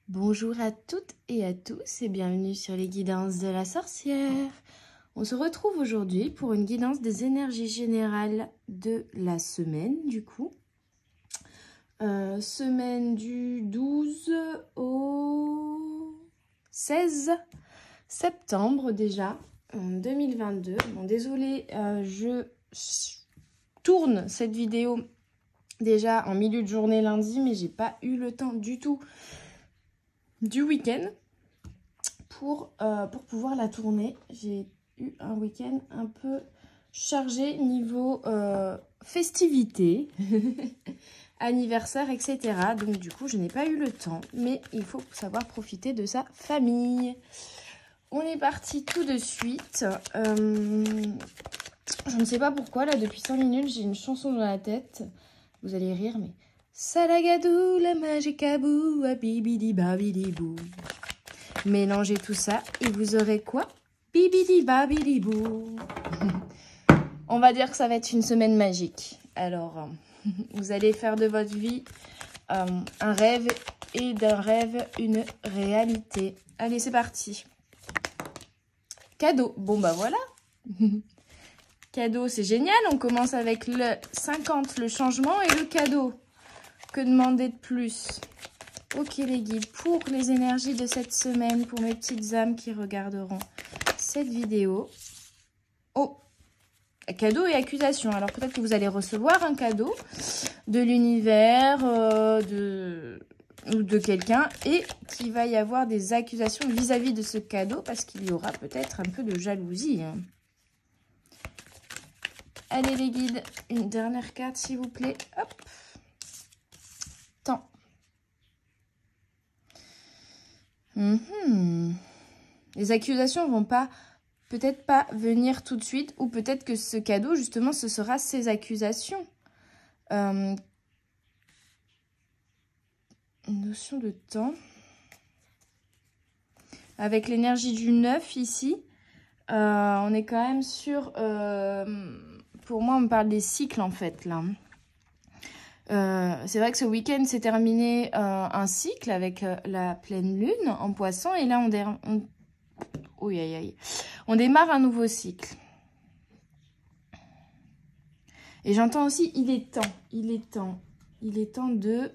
Bonjour à toutes et à tous et bienvenue sur les guidances de la sorcière. On se retrouve aujourd'hui pour une guidance des énergies générales de la semaine du coup. Semaine du 12 au 16 septembre déjà 2022. Bon, désolée, je tourne cette vidéo déjà en milieu de journée lundi, mais j'ai pas eu le temps du tout du week-end pour pouvoir la tourner. J'ai eu un week-end un peu chargé niveau festivité, anniversaire, etc. Donc du coup, je n'ai pas eu le temps, mais il faut savoir profiter de sa famille. On est parti tout de suite. Je ne sais pas pourquoi, là, depuis 5 minutes, j'ai une chanson dans la tête. Vous allez rire, mais... Salagadou, la magicabou, bibidi babidi bou. Mélangez tout ça et vous aurez quoi? Bibidi babidi bou. On va dire que ça va être une semaine magique. Alors, vous allez faire de votre vie un rêve et d'un rêve une réalité. Allez, c'est parti. Cadeau. Bon, bah voilà. Cadeau, c'est génial. On commence avec le 50, le changement et le cadeau. Que demander de plus? Ok les guides, pour les énergies de cette semaine, pour mes petites âmes qui regarderont cette vidéo. Oh, cadeau et accusation. Alors peut-être que vous allez recevoir un cadeau de l'univers, ou de quelqu'un, et qu'il va y avoir des accusations vis-à-vis de ce cadeau, parce qu'il y aura peut-être un peu de jalousie. Allez les guides, une dernière carte s'il vous plaît. Hop. Temps. Les accusations vont peut-être pas venir tout de suite, ou peut-être que ce cadeau, justement, ce sera ces accusations. Notion de temps. Avec l'énergie du 9 ici, on est quand même sur... pour moi, on me parle des cycles, en fait, là. C'est vrai que ce week-end s'est terminé un cycle avec la pleine lune en poisson. Et là, on démarre un nouveau cycle. Et j'entends aussi, il est temps de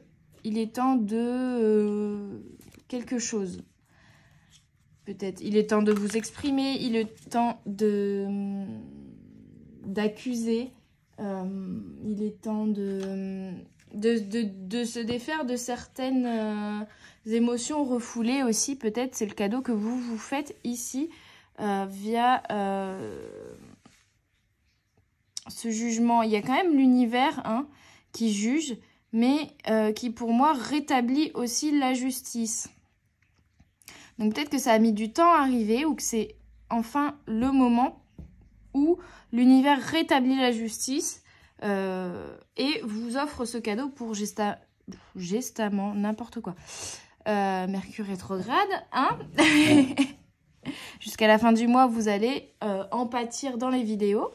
quelque chose. Peut-être, il est temps de vous exprimer, il est temps d'accuser. Il est temps de se défaire de certaines émotions refoulées aussi. Peut-être c'est le cadeau que vous vous faites ici via ce jugement. Il y a quand même l'univers qui juge, mais qui pour moi rétablit aussi la justice. Donc peut-être que ça a mis du temps à arriver, ou que c'est enfin le moment où l'univers rétablit la justice et vous offre ce cadeau pour gestamment, n'importe quoi. Mercure rétrograde, Jusqu'à la fin du mois, vous allez en pâtir dans les vidéos.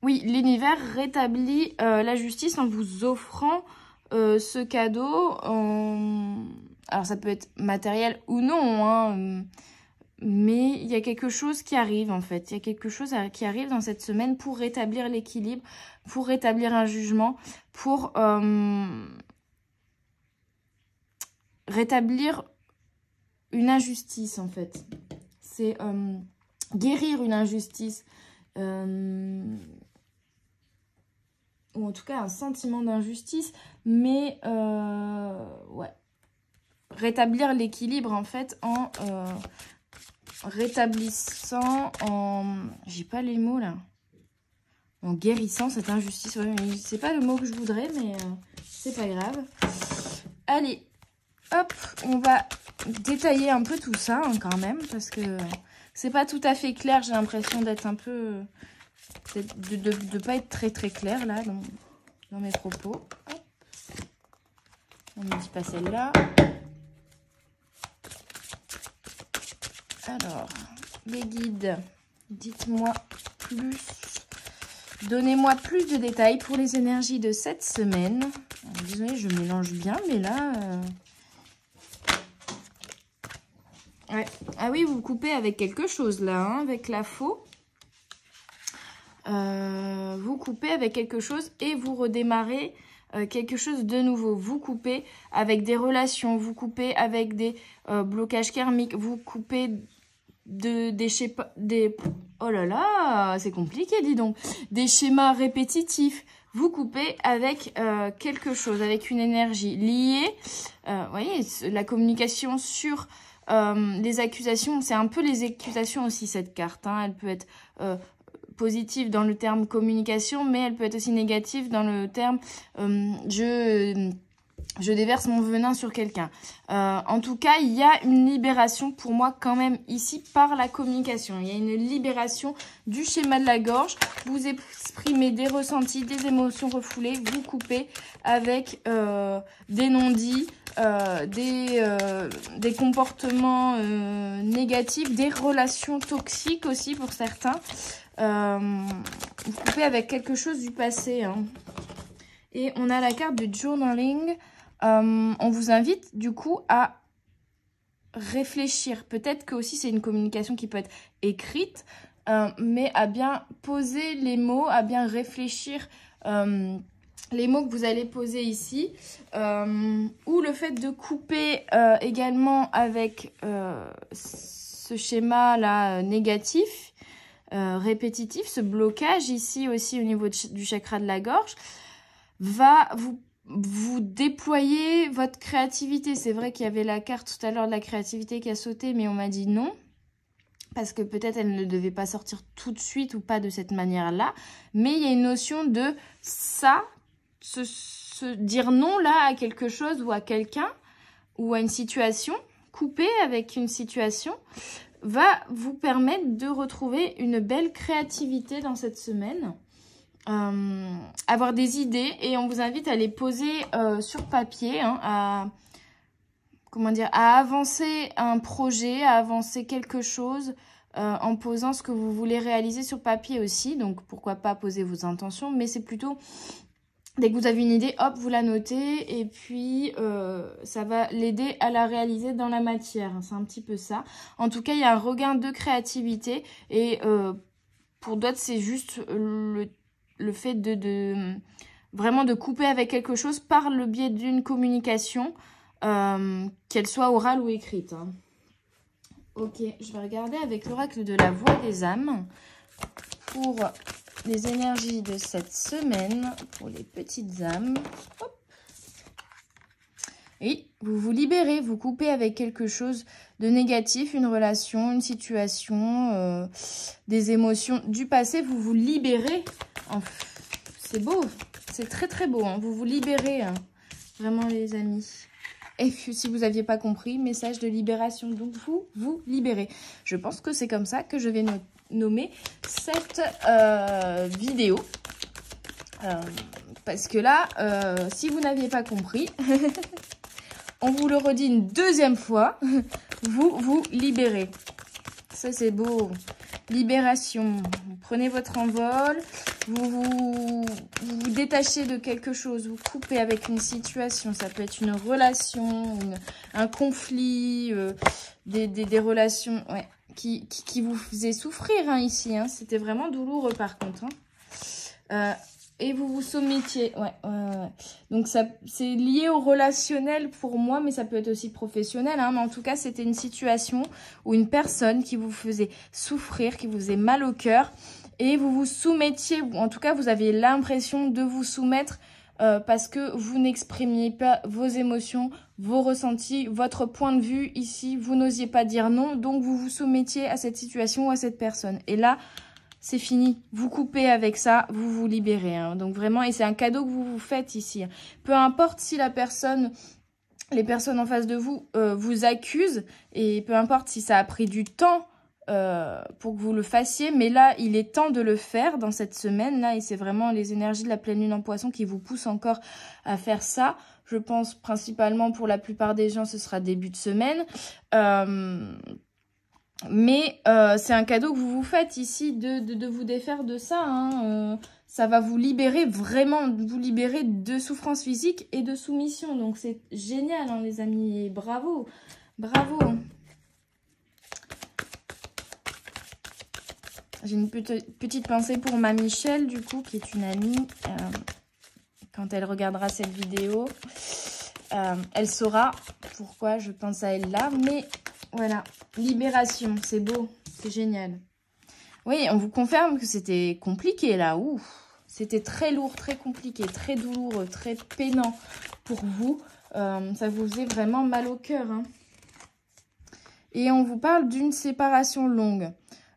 Oui, l'univers rétablit la justice en vous offrant ce cadeau. Alors ça peut être matériel ou non, mais il y a quelque chose qui arrive en fait. Il y a quelque chose qui arrive dans cette semaine pour rétablir l'équilibre, pour rétablir un jugement, pour rétablir une injustice en fait. C'est guérir une injustice. Ou en tout cas un sentiment d'injustice. Mais ouais. Rétablir l'équilibre en fait en... rétablissant, j'ai pas les mots là, en guérissant cette injustice. Ouais, c'est pas le mot que je voudrais, mais c'est pas grave. Allez, hop, on va détailler un peu tout ça quand même, parce que c'est pas tout à fait clair. J'ai l'impression d'être un peu, de pas être très très clair là dans mes propos. Hop. On ne dit pas celle-là. Alors, les guides, dites-moi plus Donnez-moi plus de détails pour les énergies de cette semaine. Désolée, je mélange bien, mais là... Ouais. Ah oui, vous coupez avec quelque chose là, hein, avec la faux. Vous coupez avec quelque chose et vous redémarrez quelque chose de nouveau. Vous coupez avec des relations, vous coupez avec des blocages karmiques, vous coupez des oh là là, c'est compliqué, dis donc. Des schémas répétitifs. Vous coupez avec quelque chose, avec une énergie liée. Vous voyez, la communication sur les accusations, c'est un peu les accusations aussi cette carte. Hein. Elle peut être positive dans le terme communication, mais elle peut être aussi négative dans le terme je déverse mon venin sur quelqu'un. En tout cas, il y a une libération pour moi quand même ici par la communication. Il y a une libération du schéma de la gorge. Vous exprimez des ressentis, des émotions refoulées. Vous coupez avec des non-dits, des comportements négatifs, des relations toxiques aussi pour certains. Vous coupez avec quelque chose du passé. Hein. Et on a la carte du journaling. On vous invite du coup à réfléchir. Peut-être que aussi c'est une communication qui peut être écrite, mais à bien poser les mots, à bien réfléchir les mots que vous allez poser ici. Ou le fait de couper également avec ce schéma-là négatif, répétitif, ce blocage ici aussi au niveau du chakra de la gorge, va vous déployer votre créativité. C'est vrai qu'il y avait la carte tout à l'heure de la créativité qui a sauté, mais on m'a dit non. Parce que peut-être elle ne devait pas sortir tout de suite ou pas de cette manière-là. Mais il y a une notion de ça, se dire non là à quelque chose ou à quelqu'un ou à une situation, couper avec une situation, va vous permettre de retrouver une belle créativité dans cette semaine. Avoir des idées et on vous invite à les poser sur papier, hein, à avancer un projet, à avancer quelque chose en posant ce que vous voulez réaliser sur papier aussi. Donc pourquoi pas poser vos intentions, mais c'est plutôt dès que vous avez une idée, hop, vous la notez et puis ça va l'aider à la réaliser dans la matière. C'est un petit peu ça. En tout cas, il y a un regain de créativité et pour d'autres, c'est juste le fait vraiment de couper avec quelque chose par le biais d'une communication, qu'elle soit orale ou écrite. Hein. Ok, je vais regarder avec l'oracle de la voix des âmes pour les énergies de cette semaine, pour les petites âmes. Hop. Oui, vous vous libérez, vous coupez avec quelque chose de négatif, une relation, une situation, des émotions du passé, vous vous libérez. C'est beau, c'est très très beau, hein. Vous vous libérez, hein. Vraiment les amis. Et si vous n'aviez pas compris, message de libération, donc vous libérez. Je pense que c'est comme ça que je vais nommer cette vidéo. Parce que là, si vous n'aviez pas compris, on vous le redit une deuxième fois, vous libérez. Ça c'est beau. Libération. Vous prenez votre envol, vous détachez de quelque chose, vous coupez avec une situation. Ça peut être une relation, un conflit, des relations qui vous faisaient souffrir hein, ici. Hein. C'était vraiment douloureux par contre. Hein. Et vous vous soumettiez. Donc, c'est lié au relationnel pour moi, mais ça peut être aussi professionnel. Hein. Mais en tout cas, c'était une situation ou une personne qui vous faisait souffrir, qui vous faisait mal au cœur. Et vous vous soumettiez, ou en tout cas, vous aviez l'impression de vous soumettre parce que vous n'exprimiez pas vos émotions, vos ressentis, votre point de vue ici. Vous n'osiez pas dire non, donc vous vous soumettiez à cette situation ou à cette personne. Et là... c'est fini, vous coupez avec ça, vous vous libérez. Hein. Donc vraiment, et c'est un cadeau que vous vous faites ici. Peu importe si les personnes en face de vous vous accusent, et peu importe si ça a pris du temps pour que vous le fassiez, mais là, il est temps de le faire dans cette semaine-là, et c'est vraiment les énergies de la pleine lune en poisson qui vous poussent encore à faire ça. Je pense principalement pour la plupart des gens, ce sera début de semaine. Mais c'est un cadeau que vous vous faites ici de vous défaire de ça. Hein. ça va vous libérer, vraiment vous libérer de souffrance physique et de soumission. Donc c'est génial, hein, les amis, et bravo, bravo. J'ai une petite pensée pour ma Michelle, du coup, qui est une amie. Quand elle regardera cette vidéo, elle saura pourquoi je pense à elle là. Mais voilà, libération, c'est beau, c'est génial. Oui, on vous confirme que c'était compliqué là. Ouf, c'était très lourd, très compliqué, très douloureux, très peinant pour vous. Ça vous faisait vraiment mal au cœur. Hein. Et on vous parle d'une séparation longue.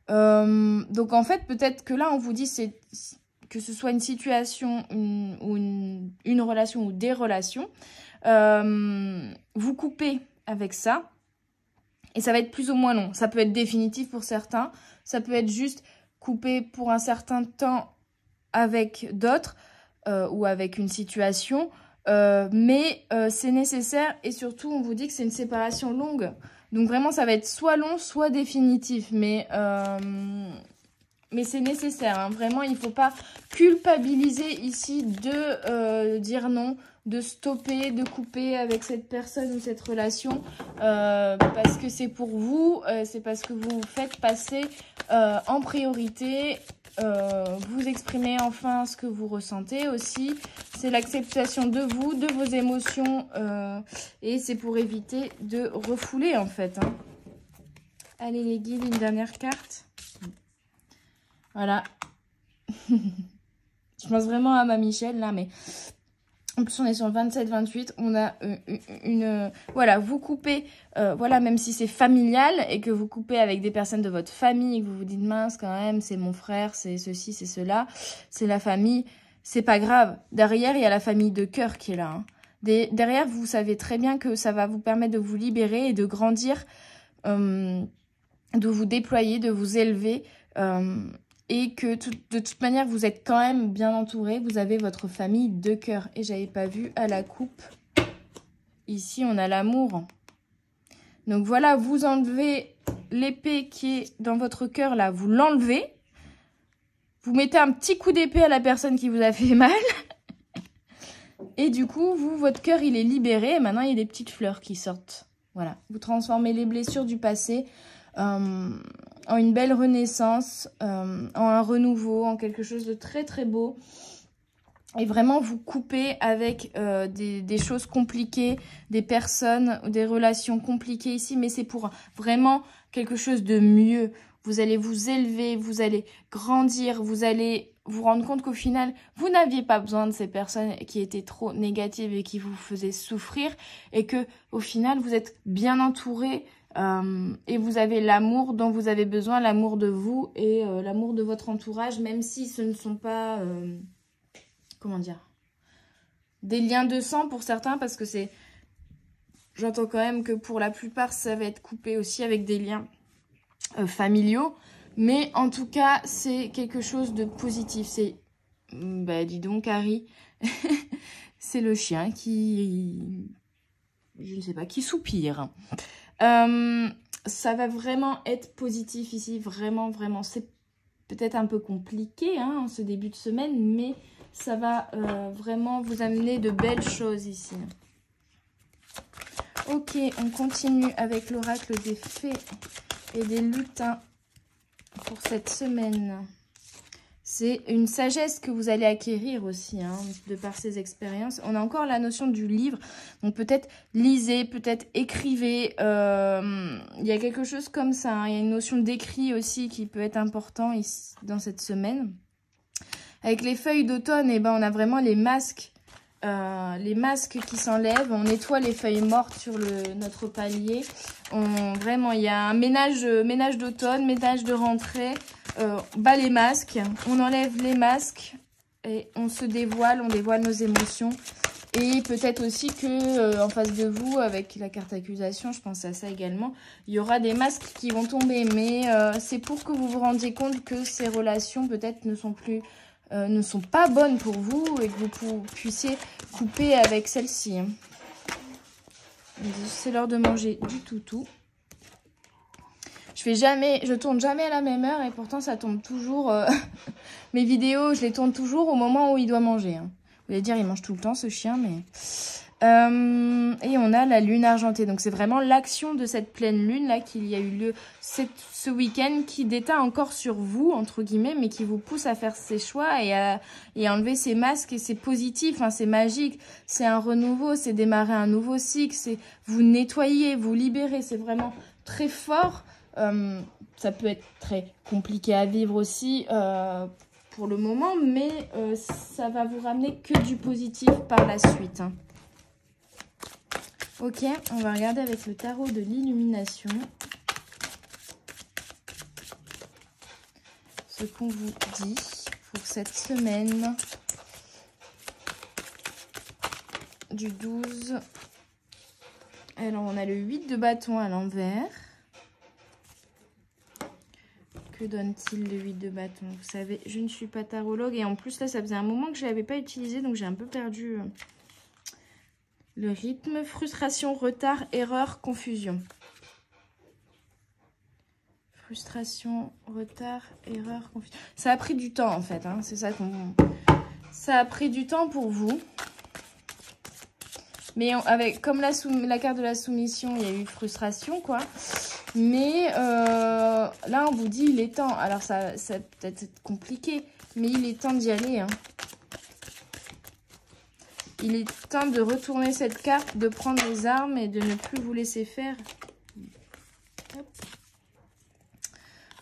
Donc en fait, peut-être que là, on vous dit que ce soit une situation, une relation ou des relations. Vous coupez avec ça. Et ça va être plus ou moins long. Ça peut être définitif pour certains. Ça peut être juste coupé pour un certain temps avec d'autres ou avec une situation. Mais c'est nécessaire et surtout, on vous dit que c'est une séparation longue. Donc vraiment, ça va être soit long, soit définitif. Mais c'est nécessaire. Hein. Vraiment, il ne faut pas culpabiliser ici de dire non, de stopper, de couper avec cette personne ou cette relation parce que c'est pour vous, c'est parce que vous vous faites passer en priorité, vous exprimez enfin ce que vous ressentez aussi, c'est l'acceptation de vous, de vos émotions et c'est pour éviter de refouler en fait. Hein. Allez les guides, une dernière carte. Voilà. Je pense vraiment à ma Michelle là, mais... En plus, on est sur le 27-28, on a voilà, vous coupez, voilà, même si c'est familial et que vous coupez avec des personnes de votre famille et que vous vous dites, mince, quand même, c'est mon frère, c'est ceci, c'est cela, c'est la famille, c'est pas grave. Derrière, il y a la famille de cœur qui est là. Hein. Derrière, vous savez très bien que ça va vous permettre de vous libérer et de grandir, de vous déployer, de vous élever, et que de toute manière, vous êtes quand même bien entouré. Vous avez votre famille de cœur. Et j'avais pas vu à la coupe. Ici, on a l'amour. Donc voilà, vous enlevez l'épée qui est dans votre cœur là. Vous l'enlevez. Vous mettez un petit coup d'épée à la personne qui vous a fait mal. Et du coup, votre cœur, il est libéré. Et maintenant, il y a des petites fleurs qui sortent. Voilà. Vous transformez les blessures du passé en une belle renaissance, en un renouveau, en quelque chose de très très beau. Et vraiment vous coupez avec des choses compliquées, des personnes, des relations compliquées ici, mais c'est pour vraiment quelque chose de mieux. Vous allez vous élever, vous allez grandir, vous allez vous rendre compte qu'au final, vous n'aviez pas besoin de ces personnes qui étaient trop négatives et qui vous faisaient souffrir, et que au final, vous êtes bien entouré. Et vous avez l'amour dont vous avez besoin, l'amour de vous et l'amour de votre entourage, même si ce ne sont pas, comment dire, des liens de sang pour certains, parce que c'est, j'entends quand même que pour la plupart, ça va être coupé aussi avec des liens familiaux, mais en tout cas, c'est quelque chose de positif. C'est, bah dis donc, Harry, c'est le chien qui, je ne sais pas, qui soupire. Ça va vraiment être positif ici, vraiment, vraiment. C'est peut-être un peu compliqué, hein, en ce début de semaine, mais ça va vraiment vous amener de belles choses ici. Ok, on continue avec l'oracle des fées et des lutins pour cette semaine. C'est une sagesse que vous allez acquérir aussi, hein, de par ces expériences. On a encore la notion du livre. Donc peut-être lisez, peut-être écrivez. Il y a quelque chose comme ça. Hein. Il y a une notion d'écrit aussi qui peut être important ici, dans cette semaine. Avec les feuilles d'automne, eh ben, on a vraiment les masques qui s'enlèvent. On nettoie les feuilles mortes sur notre palier. Vraiment, il y a un ménage d'automne, ménage de rentrée. Bas les masques, on enlève les masques et on se dévoile, on dévoile nos émotions. Et peut-être aussi que en face de vous, avec la carte accusation, je pense à ça également, il y aura des masques qui vont tomber. Mais c'est pour que vous vous rendiez compte que ces relations peut-être ne sont pas bonnes pour vous et que vous puissiez couper avec celle-ci. C'est l'heure de manger du toutou. Je tourne jamais à la même heure et pourtant ça tombe toujours. Mes vidéos, je les tourne toujours au moment où il doit manger. Hein. Vous allez dire, il mange tout le temps ce chien, mais... et on a la lune argentée. Donc c'est vraiment l'action de cette pleine lune là qu'il y a eu lieu ce week-end qui déteint encore sur vous, entre guillemets, mais qui vous pousse à faire ces choix et à enlever ces masques. Et c'est positif, hein, c'est magique, c'est un renouveau, c'est démarrer un nouveau cycle, c'est vous nettoyer, vous libérer, c'est vraiment très fort. Ça peut être très compliqué à vivre aussi pour le moment, mais ça va vous ramener que du positif par la suite. Hein. Ok, on va regarder avec le tarot de l'illumination ce qu'on vous dit pour cette semaine du 12. Alors, on a le 8 de bâton à l'envers. Que donne-t-il le 8 de bâton? Vous savez, je ne suis pas tarologue et en plus, là, ça faisait un moment que je ne l'avais pas utilisé, donc j'ai un peu perdu... le rythme, frustration, retard, erreur, confusion. Frustration, retard, erreur, confusion. Ça a pris du temps en fait, hein, c'est ça qu'on... Ça a pris du temps pour vous. Mais comme la carte de la soumission, il y a eu frustration quoi. Mais là on vous dit il est temps. Alors ça peut-être compliqué, mais il est temps d'y aller. Hein. Il est temps de retourner cette carte, de prendre les armes et de ne plus vous laisser faire. Hop.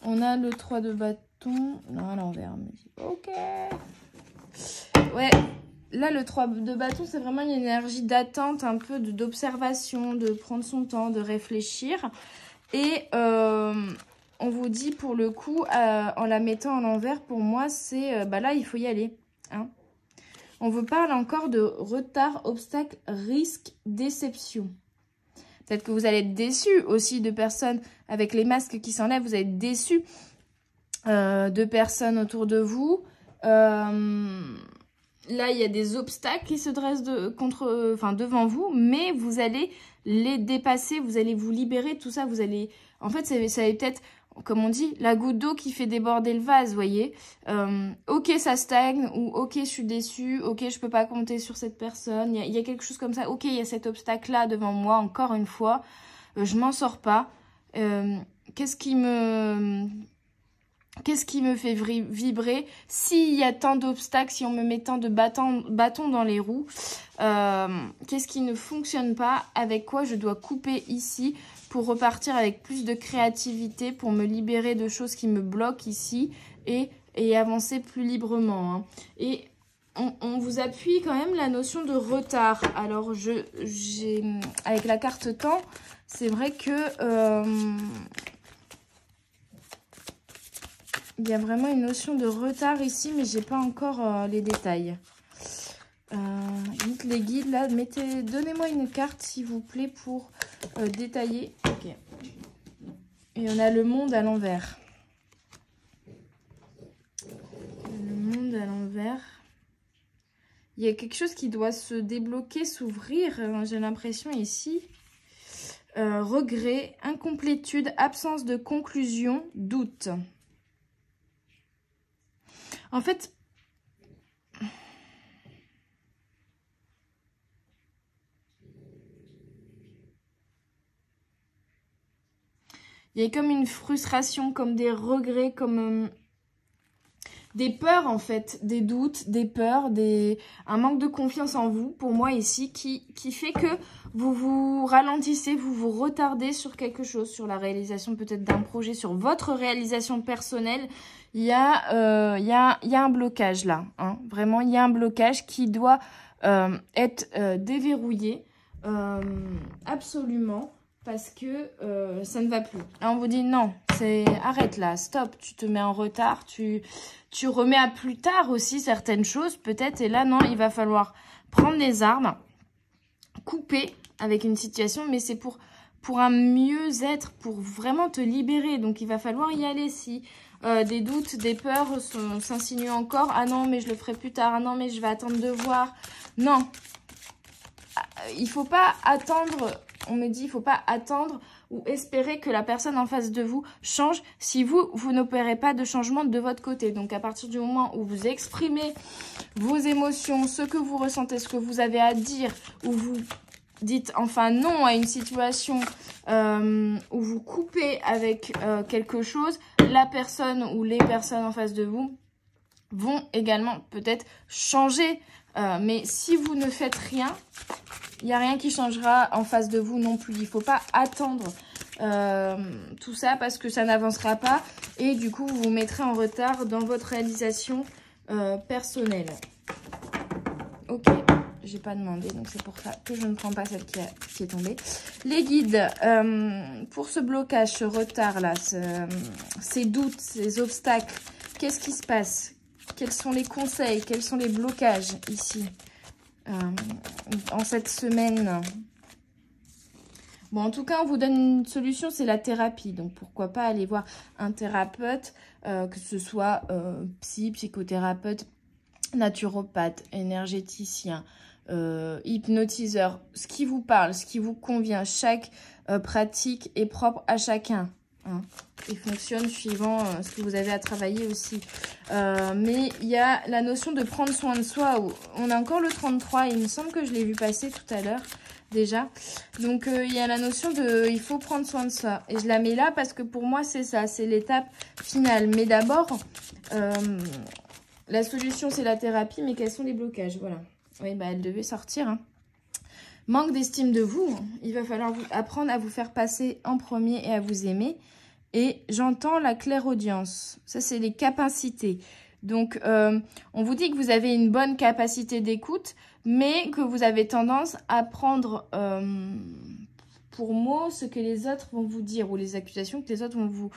On a le 3 de bâton. Non, à l'envers. Ok. Ouais. Là, le 3 de bâton, c'est vraiment une énergie d'attente, un peu d'observation, de prendre son temps, de réfléchir. Et on vous dit, pour le coup, en la mettant à l'envers, pour moi, c'est... là, il faut y aller. Hein. On vous parle encore de retard, obstacle, risque, déception. Peut-être que vous allez être déçus aussi de personnes avec les masques qui s'enlèvent. Vous allez être déçus de personnes autour de vous. Là, il y a des obstacles qui se dressent devant vous, mais vous allez les dépasser. Vous allez vous libérer de tout ça. Vous allez, en fait, ça va peut-être... Comme on dit, la goutte d'eau qui fait déborder le vase, vous voyez. Ok, ça stagne, ou ok, je suis déçue, ok, je peux pas compter sur cette personne. Il y a quelque chose comme ça. Ok, il y a cet obstacle-là devant moi, encore une fois. Je m'en sors pas. Qu'est-ce qui me fait vibrer? S'il y a tant d'obstacles, si on me met tant de bâtons dans les roues, qu'est-ce qui ne fonctionne pas? Avec quoi je dois couper ici pour repartir avec plus de créativité, pour me libérer de choses qui me bloquent ici et avancer plus librement. Hein. Et on vous appuie quand même la notion de retard. Alors, avec la carte temps, c'est vrai que... il y a vraiment une notion de retard ici, mais j'ai pas encore les détails. Dites les guides là, donnez-moi une carte s'il vous plaît pour détailler. Ok. Et on a le monde à l'envers. Le monde à l'envers. Il y a quelque chose qui doit se débloquer, s'ouvrir, j'ai l'impression ici. Regret, incomplétude, absence de conclusion, doute. En fait, il y a comme une frustration, comme des regrets, comme des peurs en fait, des doutes, des peurs, un manque de confiance en vous, pour moi ici, qui fait que vous vous ralentissez, vous vous retardez sur quelque chose, sur la réalisation peut-être d'un projet, sur votre réalisation personnelle. Il y a un blocage là, hein. Vraiment, il y a un blocage qui doit être déverrouillé absolument. Parce que ça ne va plus. Là, on vous dit non, arrête là, stop, tu te mets en retard, tu remets à plus tard aussi certaines choses peut-être. Et là, non, il va falloir prendre les armes, couper avec une situation, mais c'est pour un mieux-être, pour vraiment te libérer. Donc, il va falloir y aller si des doutes, des peurs s'insinuent encore. Ah non, mais je le ferai plus tard. Ah non, mais je vais attendre de voir. Non, il faut pas attendre... On me dit, il ne faut pas attendre ou espérer que la personne en face de vous change si vous n'opérez pas de changement de votre côté. Donc à partir du moment où vous exprimez vos émotions, ce que vous ressentez, ce que vous avez à dire, où vous dites enfin non à une situation, où vous coupez avec quelque chose, la personne ou les personnes en face de vous vont également peut-être changer. Mais si vous ne faites rien, il n'y a rien qui changera en face de vous non plus. Il ne faut pas attendre tout ça parce que ça n'avancera pas. Et du coup, vous vous mettrez en retard dans votre réalisation personnelle. Ok, j'ai pas demandé, donc c'est pour ça que je ne prends pas celle qui est tombée. Les guides, pour ce blocage, ce retard-là, ces doutes, ces obstacles, qu'est-ce qui se passe? Quels sont les conseils? Quels sont les blocages ici en cette semaine? Bon, en tout cas, on vous donne une solution, c'est la thérapie. Donc, pourquoi pas aller voir un thérapeute, que ce soit psychothérapeute, naturopathe, énergéticien, hypnotiseur, ce qui vous parle, ce qui vous convient. Chaque pratique est propre à chacun. Hein, et fonctionne suivant ce que vous avez à travailler aussi. Mais il y a la notion de prendre soin de soi. On a encore le 33, il me semble que je l'ai vu passer tout à l'heure déjà. Donc il y a la notion de il faut prendre soin de soi. Et je la mets là parce que pour moi c'est ça, c'est l'étape finale. Mais d'abord, la solution c'est la thérapie, mais quels sont les blocages? Voilà. Oui, bah elle devait sortir. Hein. Manque d'estime de vous, il va falloir apprendre à vous faire passer en premier et à vous aimer. Et j'entends la clairaudience, ça c'est les capacités. Donc on vous dit que vous avez une bonne capacité d'écoute, mais que vous avez tendance à prendre pour mot ce que les autres vont vous dire, ou les accusations que les autres vont vous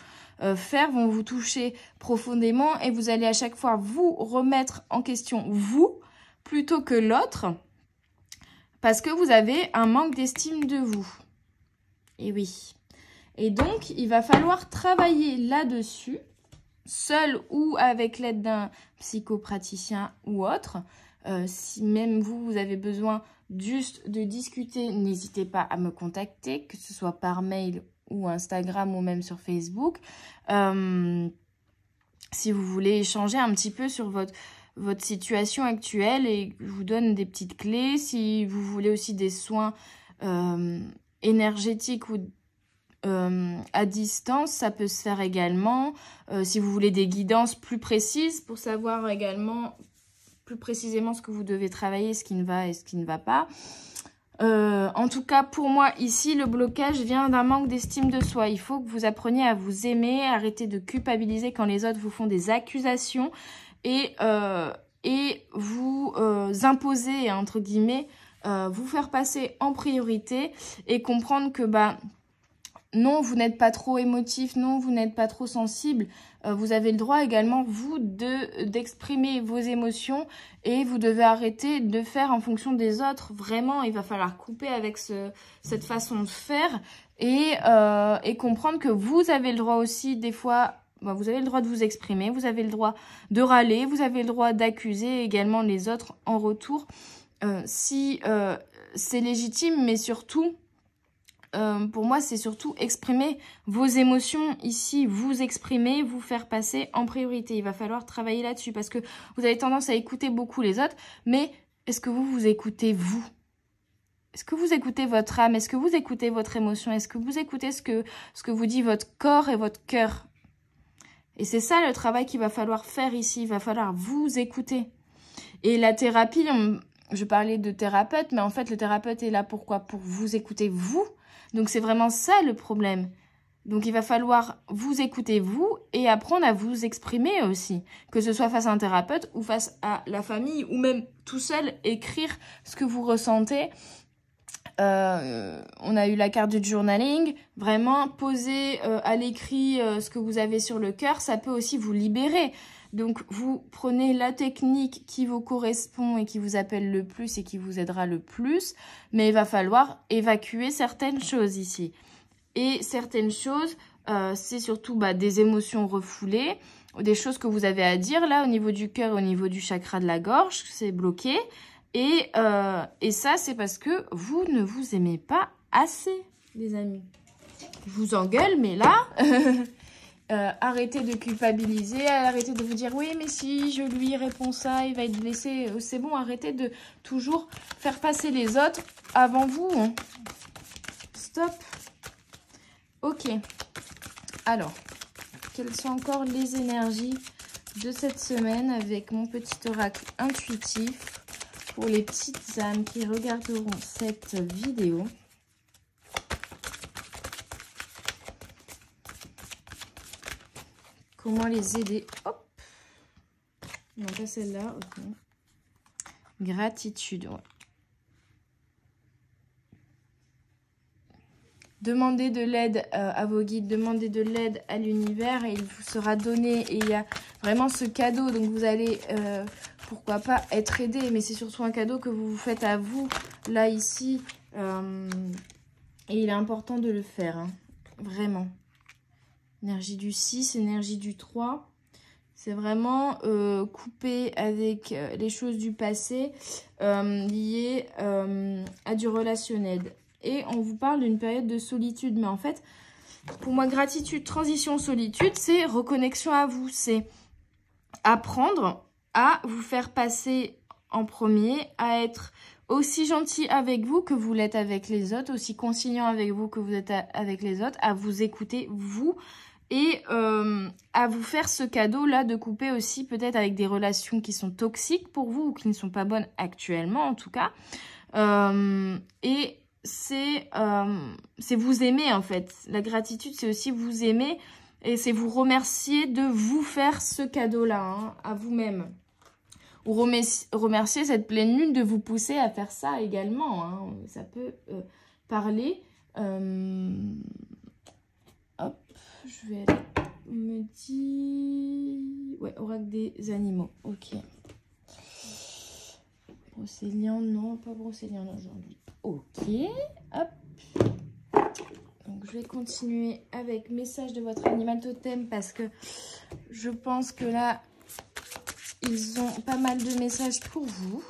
faire, vont vous toucher profondément, et vous allez à chaque fois vous remettre en question, vous, plutôt que l'autre, parce que vous avez un manque d'estime de vous. Et oui. Et donc, il va falloir travailler là-dessus, seul ou avec l'aide d'un psychopraticien ou autre. Si même vous avez besoin juste de discuter, n'hésitez pas à me contacter, que ce soit par mail ou Instagram ou même sur Facebook. Si vous voulez échanger un petit peu sur votre situation actuelle, et je vous donne des petites clés. Si vous voulez aussi des soins énergétiques ou à distance, ça peut se faire également. Si vous voulez des guidances plus précises pour savoir également plus précisément ce que vous devez travailler, ce qui ne va et ce qui ne va pas. En tout cas, pour moi, ici, le blocage vient d'un manque d'estime de soi. Il faut que vous appreniez à vous aimer, arrêter de culpabiliser quand les autres vous font des accusations et vous imposer, entre guillemets, vous faire passer en priorité et comprendre que non, vous n'êtes pas trop émotif, non, vous n'êtes pas trop sensible. Vous avez le droit également, vous, d'exprimer vos émotions, et vous devez arrêter de faire en fonction des autres. Vraiment, il va falloir couper avec cette façon de faire et comprendre que vous avez le droit aussi, des fois, vous avez le droit de vous exprimer, vous avez le droit de râler, vous avez le droit d'accuser également les autres en retour. Si c'est légitime, mais surtout... pour moi, c'est surtout exprimer vos émotions ici, vous exprimer, vous faire passer en priorité. Il va falloir travailler là-dessus parce que vous avez tendance à écouter beaucoup les autres, mais est-ce que vous écoutez vous? Est-ce que vous écoutez votre âme? Est-ce que vous écoutez votre émotion? Est-ce que vous écoutez ce que vous dit votre corps et votre cœur? Et c'est ça le travail qu'il va falloir faire ici. Il va falloir vous écouter. Et la thérapie, je parlais de thérapeute, mais en fait, le thérapeute est là pourquoi? Pour vous écouter vous. Donc, c'est vraiment ça le problème. Donc, il va falloir vous écouter vous et apprendre à vous exprimer aussi. Que ce soit face à un thérapeute ou face à la famille ou même tout seul, écrire ce que vous ressentez. On a eu la carte du journaling. Vraiment, poser à l'écrit ce que vous avez sur le cœur, ça peut aussi vous libérer. Donc, vous prenez la technique qui vous correspond et qui vous appelle le plus et qui vous aidera le plus. Mais il va falloir évacuer certaines choses ici. Et certaines choses, c'est surtout des émotions refoulées, des choses que vous avez à dire là au niveau du cœur, au niveau du chakra de la gorge, c'est bloqué. Et ça, c'est parce que vous ne vous aimez pas assez, les amis. je vous engueule, mais là, arrêtez de culpabiliser, arrêtez de vous dire oui, mais si je lui réponds ça, il va être blessé. C'est bon, arrêtez de toujours faire passer les autres avant vous. Hein. Stop. Ok. Alors, quelles sont encore les énergies de cette semaine avec mon petit oracle intuitif pour les petites âmes qui regarderont cette vidéo? Comment les aider? Hop. Non, pas celle-là. Ok. Gratitude. Ouais. Demandez de l'aide à vos guides, demandez de l'aide à l'univers et il vous sera donné. Et il y a vraiment ce cadeau, donc vous allez, pourquoi pas, être aidé. Mais c'est surtout un cadeau que vous vous faites à vous, là, ici. Et il est important de le faire, hein, vraiment. Énergie du 6, énergie du 3. C'est vraiment couper avec les choses du passé liées à du relationnel. Et on vous parle d'une période de solitude. Mais en fait, pour moi, gratitude, transition, solitude, c'est reconnexion à vous. C'est apprendre à vous faire passer en premier, à être aussi gentil avec vous que vous l'êtes avec les autres, aussi conciliant avec vous que vous êtes avec les autres, à vous écouter, vous, et à vous faire ce cadeau-là de couper aussi peut-être avec des relations qui sont toxiques pour vous ou qui ne sont pas bonnes actuellement, en tout cas. Et c'est vous aimer, en fait. La gratitude, c'est aussi vous aimer et c'est vous remercier de vous faire ce cadeau-là, hein, à vous-même. Ou remercier cette pleine lune de vous pousser à faire ça également. Hein. Ça peut parler. Hop, je vais aller me dire... Ouais, oracle des animaux. Ok. Brocéliande, non, pas brocéliande aujourd'hui. Ok, hop. Donc, je vais continuer avec message de votre animal totem parce que je pense que là, ils ont pas mal de messages pour vous.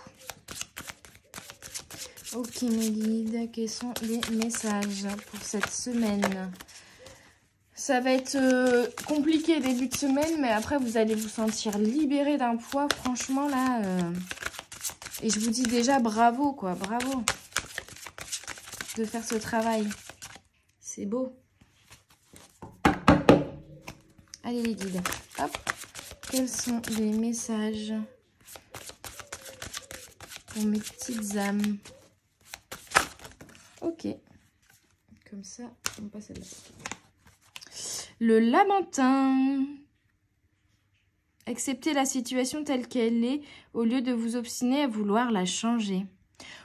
Ok, mes guides, quels sont les messages pour cette semaine? Ça va être compliqué début de semaine, mais après, vous allez vous sentir libéré d'un poids. Franchement, là... Et je vous dis déjà bravo, quoi. Bravo de faire ce travail. C'est beau. Allez, les guides. Hop. Quels sont les messages pour mes petites âmes? Ok. Comme ça, on passe à là. Le lamentin. Acceptez la situation telle qu'elle est au lieu de vous obstiner à vouloir la changer.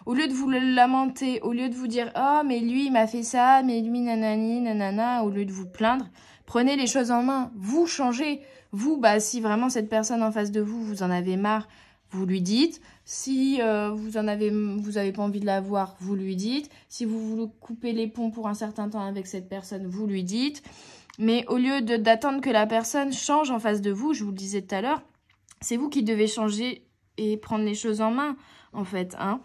Au lieu de vous le lamenter, au lieu de vous dire « Oh, mais lui, il m'a fait ça, mais lui, nanani, nanana », au lieu de vous plaindre, prenez les choses en main. Vous changez. Vous, bah, si vraiment cette personne en face de vous, vous en avez marre, vous lui dites. Si vous avez pas envie de la voir, vous lui dites. Si vous voulez couper les ponts pour un certain temps avec cette personne, vous lui dites. Mais au lieu d'attendre que la personne change en face de vous, je vous le disais tout à l'heure, c'est vous qui devez changer et prendre les choses en main, en fait. Hein.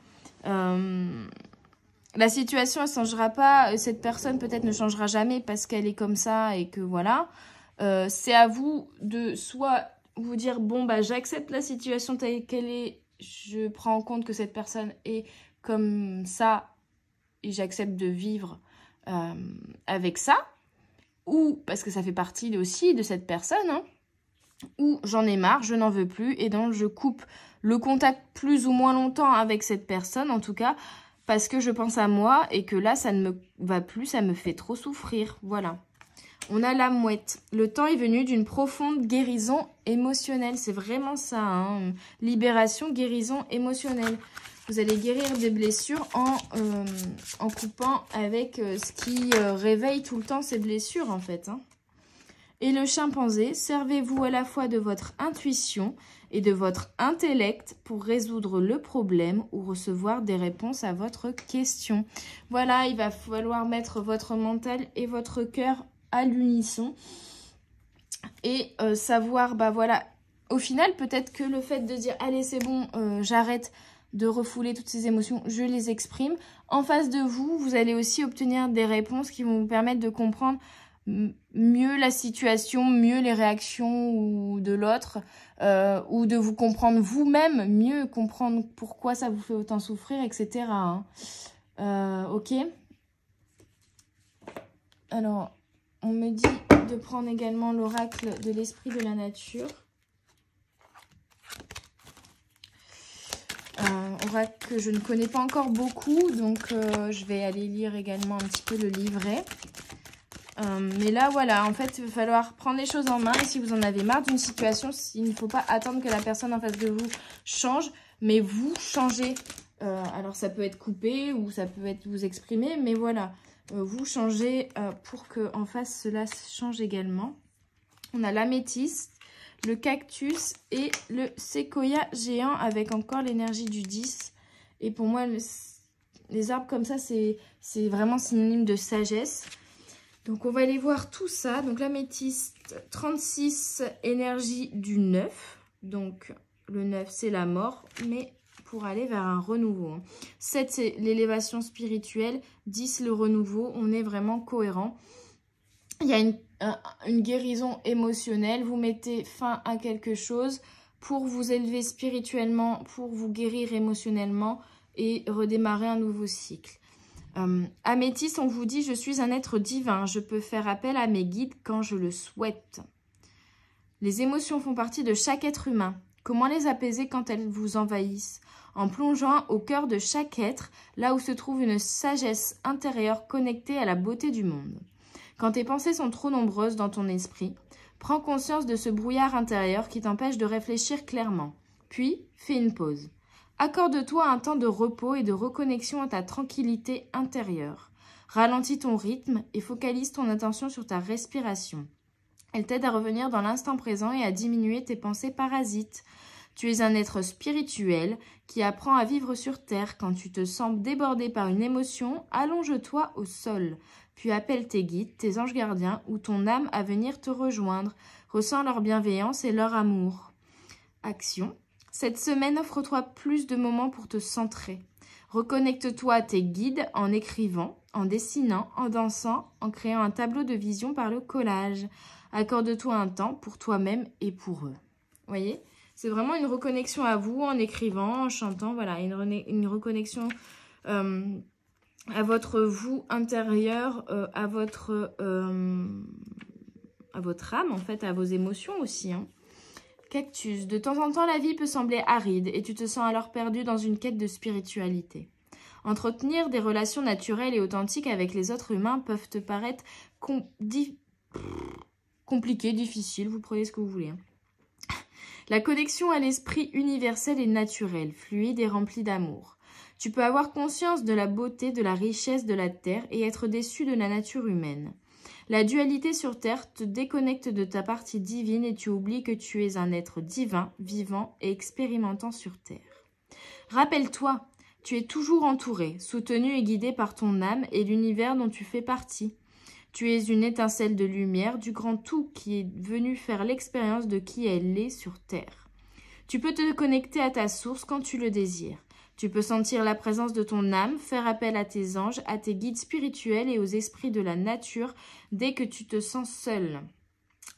La situation, elle ne changera pas. Cette personne, peut-être, ne changera jamais parce qu'elle est comme ça et que voilà. C'est à vous de soit vous dire, bon, bah, j'accepte la situation telle qu'elle est. Je prends en compte que cette personne est comme ça et j'accepte de vivre avec ça. Ou parce que ça fait partie aussi de cette personne, hein, ou j'en ai marre, je n'en veux plus, et donc je coupe le contact plus ou moins longtemps avec cette personne, en tout cas, parce que je pense à moi, et que là, ça ne me va plus, ça me fait trop souffrir, voilà. On a la mouette. Le temps est venu d'une profonde guérison émotionnelle, c'est vraiment ça, hein, libération, guérison émotionnelle. Vous allez guérir des blessures en coupant avec ce qui réveille tout le temps ces blessures, en fait. Hein. Et le chimpanzé, servez-vous à la fois de votre intuition et de votre intellect pour résoudre le problème ou recevoir des réponses à votre question. Voilà, il va falloir mettre votre mental et votre cœur à l'unisson. Et savoir, bah voilà, au final, peut-être que le fait de dire « Allez, c'est bon, j'arrête », de refouler toutes ces émotions, je les exprime. En face de vous, vous allez aussi obtenir des réponses qui vont vous permettre de comprendre mieux la situation, mieux les réactions de l'autre, ou de vous comprendre vous-même, mieux comprendre pourquoi ça vous fait autant souffrir, etc. Hein. Ok. Alors, on me dit de prendre également l'oracle de l'esprit de la nature. Oracle que je ne connais pas encore beaucoup, donc je vais aller lire également un petit peu le livret. Mais là, voilà, en fait, il va falloir prendre les choses en main. Et si vous en avez marre d'une situation, il ne faut pas attendre que la personne en face de vous change, mais vous changez. Alors, ça peut être coupé ou ça peut être vous exprimer, mais voilà, vous changez pour qu'en face, cela change également. On a l'améthyste, le cactus et le séquoia géant avec encore l'énergie du 10. Et pour moi, les arbres comme ça, c'est vraiment synonyme de sagesse. Donc, on va aller voir tout ça. Donc, l'améthyste, 36, énergie du 9. Donc, le 9, c'est la mort, mais pour aller vers un renouveau. 7, c'est l'élévation spirituelle. 10, le renouveau. On est vraiment cohérent. Il y a une guérison émotionnelle. Vous mettez fin à quelque chose pour vous élever spirituellement, pour vous guérir émotionnellement et redémarrer un nouveau cycle. Améthyste, on vous dit, je suis un être divin, je peux faire appel à mes guides quand je le souhaite. Les émotions font partie de chaque être humain. Comment les apaiser quand elles vous envahissent? En plongeant au cœur de chaque être, là où se trouve une sagesse intérieure connectée à la beauté du monde. Quand tes pensées sont trop nombreuses dans ton esprit, prends conscience de ce brouillard intérieur qui t'empêche de réfléchir clairement. Puis, fais une pause. Accorde-toi un temps de repos et de reconnexion à ta tranquillité intérieure. Ralentis ton rythme et focalise ton attention sur ta respiration. Elle t'aide à revenir dans l'instant présent et à diminuer tes pensées parasites. Tu es un être spirituel qui apprend à vivre sur Terre. Quand tu te sens débordé par une émotion, allonge-toi au sol. Puis appelle tes guides, tes anges gardiens ou ton âme à venir te rejoindre. Ressens leur bienveillance et leur amour. Action. Cette semaine, offre-toi plus de moments pour te centrer. Reconnecte-toi à tes guides en écrivant, en dessinant, en dansant, en créant un tableau de vision par le collage. Accorde-toi un temps pour toi-même et pour eux. Vous voyez ? C'est vraiment une reconnexion à vous en écrivant, en chantant. Voilà, une reconnexion à votre vous intérieur, à votre âme, en fait, à vos émotions aussi, hein. Cactus. De temps en temps, la vie peut sembler aride et tu te sens alors perdu dans une quête de spiritualité. Entretenir des relations naturelles et authentiques avec les autres humains peuvent te paraître compliquées, difficiles, vous prenez ce que vous voulez. Hein. La connexion à l'esprit universel est naturelle, fluide et remplie d'amour. Tu peux avoir conscience de la beauté, de la richesse de la terre et être déçu de la nature humaine. La dualité sur Terre te déconnecte de ta partie divine et tu oublies que tu es un être divin, vivant et expérimentant sur Terre. Rappelle-toi, tu es toujours entouré, soutenu et guidé par ton âme et l'univers dont tu fais partie. Tu es une étincelle de lumière du grand tout qui est venu faire l'expérience de qui elle est sur Terre. Tu peux te connecter à ta source quand tu le désires. Tu peux sentir la présence de ton âme, faire appel à tes anges, à tes guides spirituels et aux esprits de la nature dès que tu te sens seul.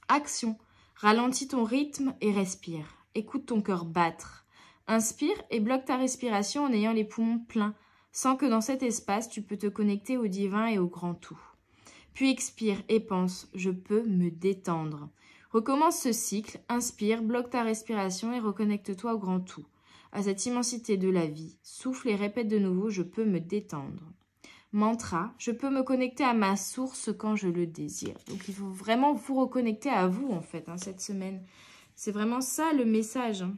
Action. Ralentis ton rythme et respire. Écoute ton cœur battre. Inspire et bloque ta respiration en ayant les poumons pleins. Sens que dans cet espace, tu peux te connecter au divin et au grand tout. Puis expire et pense « Je peux me détendre ». Recommence ce cycle, inspire, bloque ta respiration et reconnecte-toi au grand tout. À cette immensité de la vie, souffle et répète de nouveau « Je peux me détendre ». Mantra, je peux me connecter à ma source quand je le désire. Donc il faut vraiment vous reconnecter à vous en fait, hein, cette semaine. C'est vraiment ça le message, hein,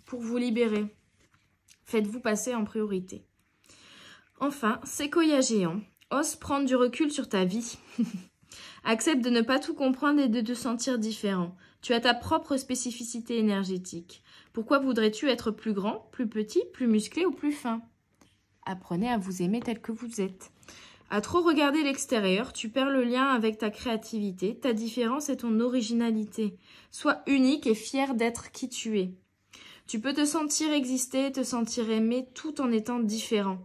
pour vous libérer. Faites-vous passer en priorité. Enfin, séquoia géant, ose prendre du recul sur ta vie. Accepte de ne pas tout comprendre et de te sentir différent. Tu as ta propre spécificité énergétique. Pourquoi voudrais-tu être plus grand, plus petit, plus musclé ou plus fin? Apprenez à vous aimer tel que vous êtes. À trop regarder l'extérieur, tu perds le lien avec ta créativité, ta différence et ton originalité. Sois unique et fier d'être qui tu es. Tu peux te sentir exister, te sentir aimé tout en étant différent.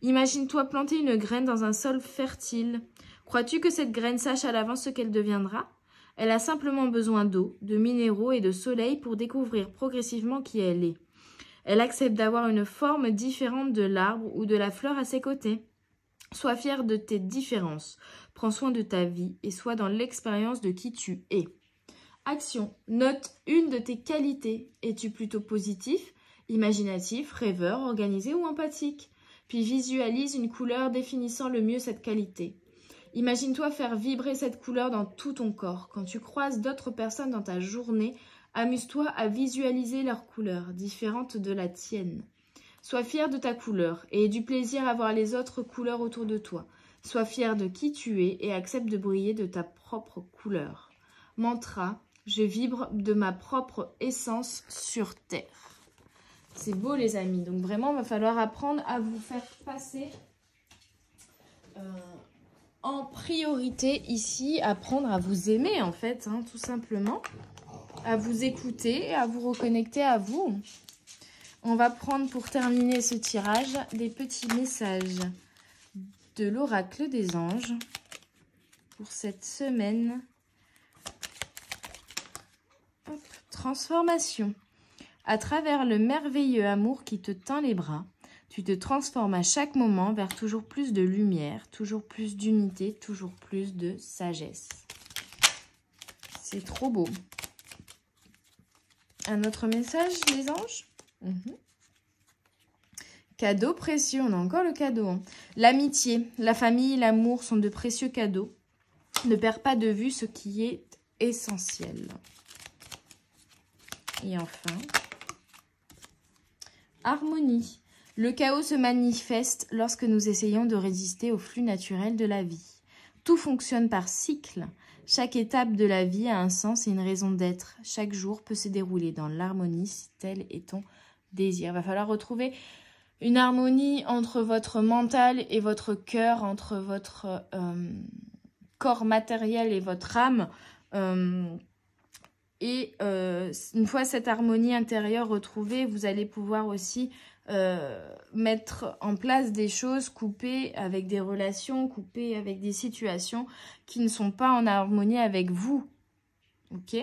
Imagine-toi planter une graine dans un sol fertile. Crois-tu que cette graine sache à l'avance ce qu'elle deviendra? Elle a simplement besoin d'eau, de minéraux et de soleil pour découvrir progressivement qui elle est. Elle accepte d'avoir une forme différente de l'arbre ou de la fleur à ses côtés. Sois fier de tes différences. Prends soin de ta vie et sois dans l'expérience de qui tu es. Action. Note une de tes qualités. Es-tu plutôt positif, imaginatif, rêveur, organisé ou empathique? Puis visualise une couleur définissant le mieux cette qualité. Imagine-toi faire vibrer cette couleur dans tout ton corps. Quand tu croises d'autres personnes dans ta journée, amuse-toi à visualiser leur couleur, différente de la tienne. Sois fier de ta couleur et aie du plaisir à voir les autres couleurs autour de toi. Sois fier de qui tu es et accepte de briller de ta propre couleur. Mantra. Je vibre de ma propre essence sur terre. C'est beau les amis. Donc vraiment, il va falloir apprendre à vous faire passer en priorité ici. Apprendre à vous aimer en fait, hein, tout simplement. À vous écouter, à vous reconnecter à vous. On va prendre pour terminer ce tirage des petits messages de l'oracle des anges pour cette semaine. Hop, transformation. À travers le merveilleux amour qui te tend les bras, tu te transformes à chaque moment vers toujours plus de lumière, toujours plus d'unité, toujours plus de sagesse. C'est trop beau. Un autre message, les anges? Cadeau précieux, on a encore le cadeau. Hein. L'amitié, la famille, l'amour sont de précieux cadeaux. Ne perds pas de vue ce qui est essentiel. Et enfin, harmonie. Le chaos se manifeste lorsque nous essayons de résister au flux naturel de la vie. Tout fonctionne par cycle. Chaque étape de la vie a un sens et une raison d'être. Chaque jour peut se dérouler dans l'harmonie si tel est ton désir. Il va falloir retrouver une harmonie entre votre mental et votre cœur, entre votre corps matériel et votre âme. Une fois cette harmonie intérieure retrouvée, vous allez pouvoir aussi mettre en place des choses, couper avec des relations, couper avec des situations qui ne sont pas en harmonie avec vous. Ok?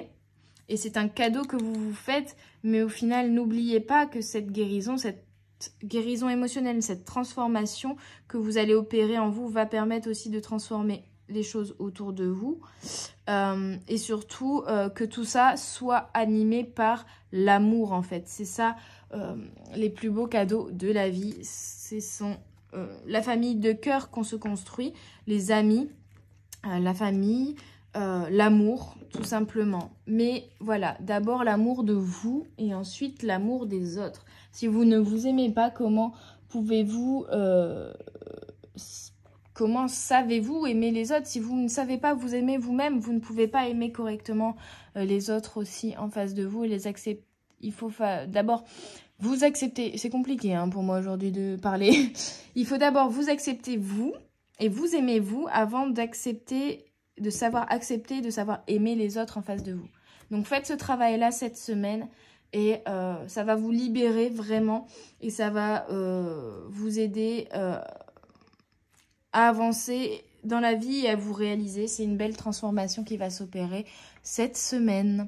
Et c'est un cadeau que vous vous faites, mais au final, n'oubliez pas que cette guérison émotionnelle, cette transformation que vous allez opérer en vous va permettre aussi de transformer les choses autour de vous et surtout que tout ça soit animé par l'amour en fait. C'est ça les plus beaux cadeaux de la vie. Ce sont la famille de cœur qu'on se construit, les amis, la famille, l'amour tout simplement. Mais voilà, d'abord l'amour de vous et ensuite l'amour des autres. Si vous ne vous aimez pas, comment pouvez-vous... Comment savez-vous aimer les autres? Si vous ne savez pas vous aimer vous-même, vous ne pouvez pas aimer correctement les autres aussi en face de vous et les accepter. Il faut d'abord vous accepter. C'est compliqué hein, pour moi aujourd'hui de parler. Il faut d'abord vous accepter vous et vous aimer vous avant d'accepter, de savoir accepter, de savoir aimer les autres en face de vous. Donc faites ce travail-là cette semaine. Et ça va vous libérer vraiment et ça va vous aider à avancer dans la vie et à vous réaliser. C'est une belle transformation qui va s'opérer cette semaine.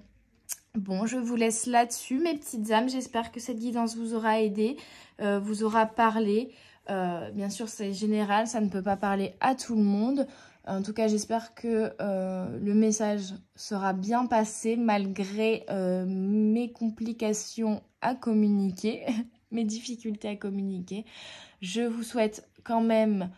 Bon, je vous laisse là-dessus, mes petites âmes. J'espère que cette guidance vous aura aidé, vous aura parlé. Bien sûr, c'est général, ça ne peut pas parler à tout le monde. En tout cas, j'espère que le message sera bien passé malgré mes complications à communiquer, mes difficultés à communiquer. Je vous souhaite quand même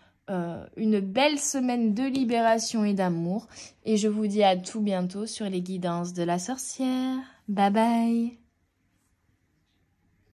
une belle semaine de libération et d'amour. Et je vous dis à tout bientôt sur les guidances de la sorcière. Bye bye!